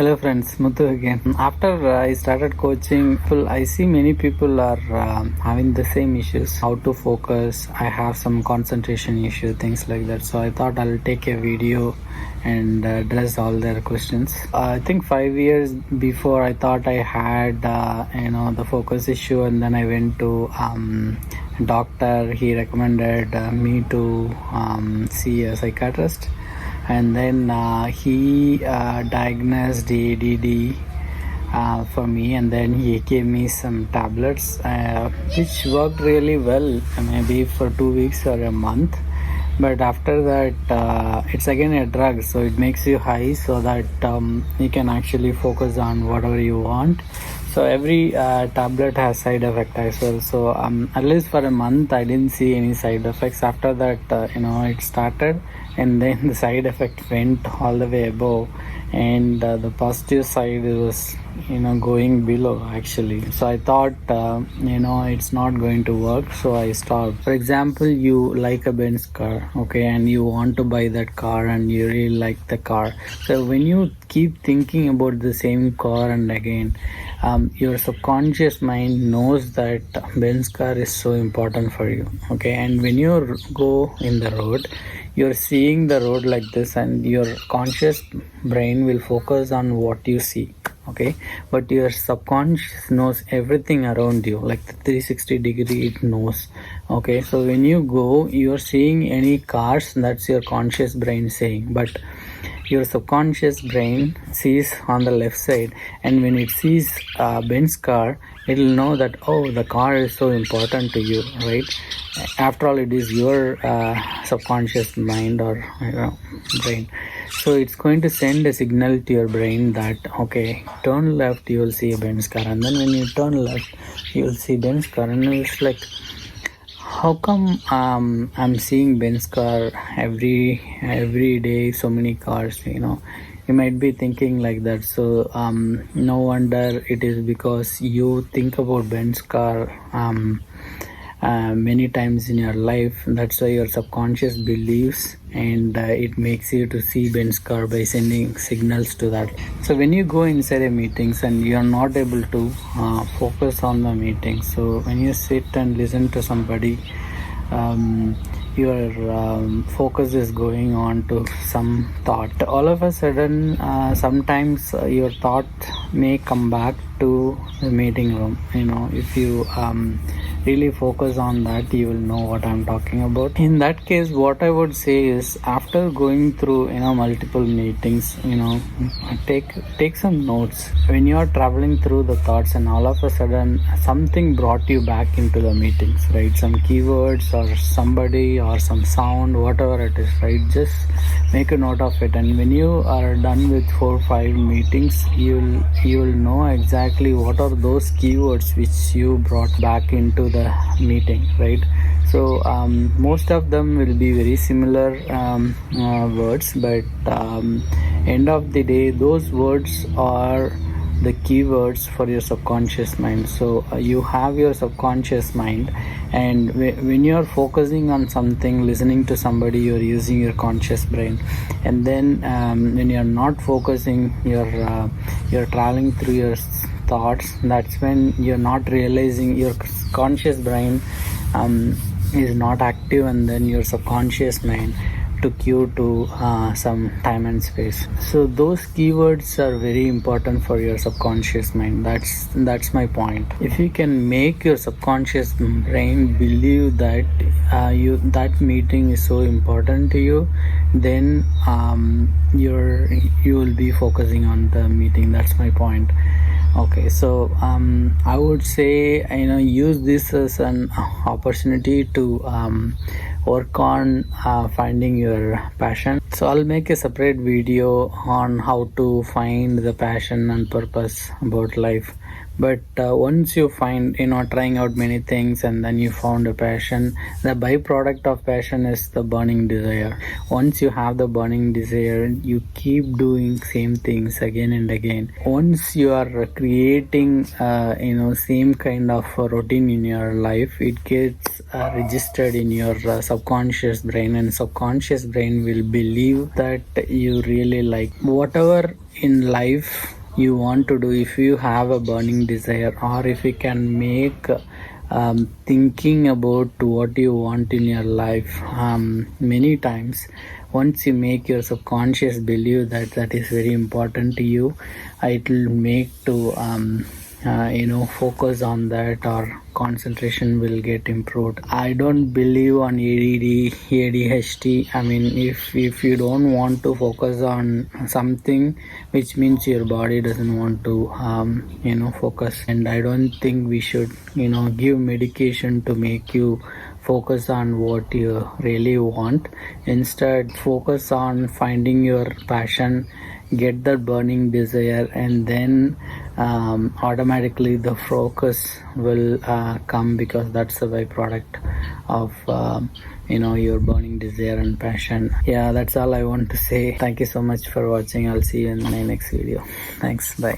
Hello friends, Muthu again. After I started coaching, I see many people are having the same issues. How to focus, I have some concentration issue, things like that. So I thought I'll take a video and address all their questions. I think 5 years before I thought I had the focus issue, and then I went to doctor. He recommended me to see a psychiatrist, and then he diagnosed ADD for me, and then he gave me some tablets which worked really well, maybe for 2 weeks or a month. But after that it's again a drug, so it makes you high so that you can actually focus on whatever you want. So every tablet has side effect as well. So at least for a month I didn't see any side effects. After that it started, and then the side effect went all the way above, and the positive side was going below actually. So I thought it's not going to work, so I stopped. For example, you like a Benz car, okay, and you want to buy that car and you really like the car. So when you keep thinking about the same car and again, your subconscious mind knows that Benz car is so important for you, okay. And when you go in the road, you're seeing the road like this, and your conscious brain will focus on what you see, okay, but your subconscious knows everything around you, like the 360 degree it knows, okay. So when you go, you're seeing any cars, that's your conscious brain saying, but your subconscious brain sees on the left side, and when it sees Benz car, it will know that, oh, the car is so important to you, right? After all, it is your subconscious mind or brain. So it's going to send a signal to your brain that, okay, turn left, you will see a Benz car, and then when you turn left, you will see Benz car, and it's like, how come I'm seeing Benz car every day, so many cars, you might be thinking like that. So no wonder it is because you think about Benz car many times in your life. That's why your subconscious believes, and it makes you to see Benz car by sending signals to that. So when you go inside a meetings and you are not able to focus on the meeting, so when you sit and listen to somebody, your focus is going on to some thought. All of a sudden, sometimes your thought may come back to the meeting room. If you really focus on that, you will know what I'm talking about. In that case, what I would say is, after going through multiple meetings, take some notes. When you are traveling through the thoughts and all of a sudden something brought you back into the meetings, right? Some keywords or somebody or some sound, whatever it is, right? Just make a note of it, and when you are done with 4 or 5 meetings, you will know exactly what are those keywords which you brought back into the meeting, right? So most of them will be very similar words, but end of the day, those words are the keywords for your subconscious mind. So you have your subconscious mind, and when you are focusing on something, listening to somebody, you're using your conscious brain. And then when you're not focusing, you're traveling through your thoughts. That's when you're not realizing your conscious brain is not active, and then your subconscious mind took you to some time and space. So those keywords are very important for your subconscious mind. That's my point. If you can make your subconscious brain believe that that meeting is so important to you, then you will be focusing on the meeting. That's my point. Okay, so I would say use this as an opportunity to work on finding your passion. So I'll make a separate video on how to find the passion and purpose about life. But once you find, trying out many things, and then you found a passion, the byproduct of passion is the burning desire. Once you have the burning desire, you keep doing same things again and again. Once you are creating same kind of routine in your life, it gets registered in your subconscious brain, and subconscious brain will believe that you really like whatever in life you want to do, if you have a burning desire, or if you can make thinking about what you want in your life many times, once you make your subconscious believe that that is very important to you, it will make to focus on that, or concentration will get improved. I don't believe on ADD, ADHD. I mean, if you don't want to focus on something, which means your body doesn't want to focus. And I don't think we should give medication to make you focus on what you really want. Instead, focus on finding your passion, get that burning desire, and then automatically the focus will come, because that's the byproduct of your burning desire and passion. Yeah, that's all I want to say. Thank you so much for watching. I'll see you in my next video. Thanks. Bye.